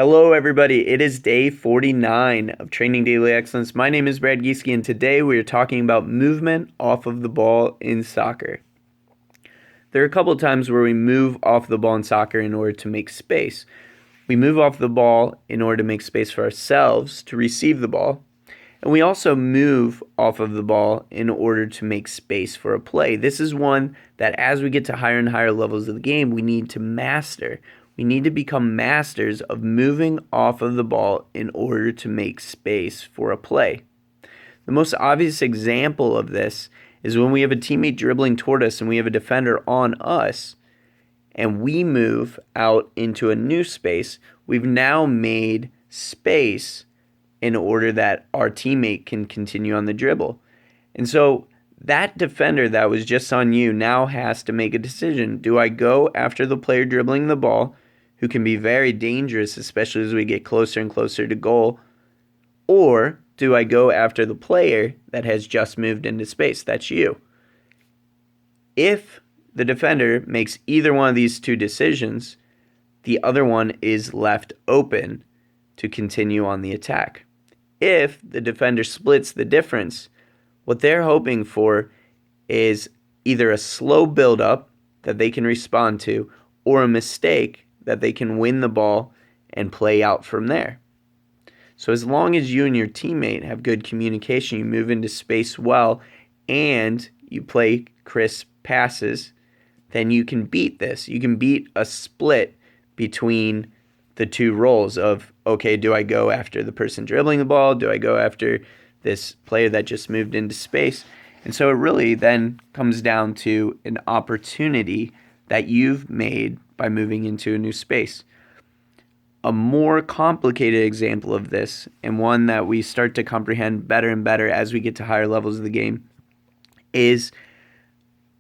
Hello, everybody. It is day 49 of Training Daily Excellence. My name is Brad Gieske, and today we are talking about movement off of the ball in soccer. There are a couple of times where we move off the ball in soccer in order to make space. We move off the ball in order to make space for ourselves to receive the ball, and we also move off of the ball in order to make space for a play. This is one that as we get to higher and higher levels of the game, we need to master. We need to become masters of moving off of the ball in order to make space for a play. The most obvious example of this is when we have a teammate dribbling toward us and we have a defender on us and we move out into a new space. We've now made space in order that our teammate can continue on the dribble. And so that defender that was just on you now has to make a decision. Do I go after the player dribbling the ball, who can be very dangerous, especially as we get closer and closer to goal, or do I go after the player that has just moved into space? That's you. If the defender makes either one of these two decisions, the other one is left open to continue on the attack. If the defender splits the difference, what they're hoping for is either a slow build-up that they can respond to or a mistake that they can win the ball and play out from there. So as long as you and your teammate have good communication, you move into space well, and you play crisp passes, then you can beat this. You can beat a split between the two roles of, okay, do I go after the person dribbling the ball? Do I go after this player that just moved into space? And so it really then comes down to an opportunity that you've made by moving into a new space. A more complicated example of this, and one that we start to comprehend better and better as we get to higher levels of the game, is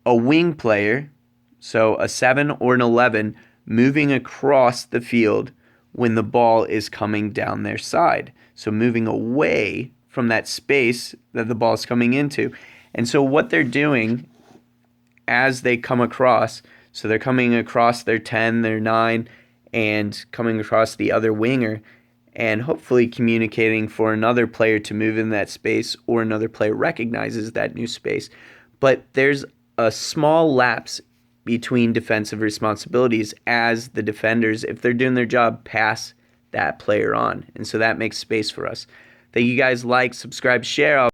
a wing player, so a 7 or an 11, moving across the field when the ball is coming down their side. So moving away from that space that the ball is coming into. And so what they're doing as they come across, so they're coming across their 10, their 9, and coming across the other winger, and hopefully communicating for another player to move in that space, or another player recognizes that new space. But there's a small lapse between defensive responsibilities as the defenders, if they're doing their job, pass that player on. And so that makes space for us. Thank you guys. Like, subscribe, share.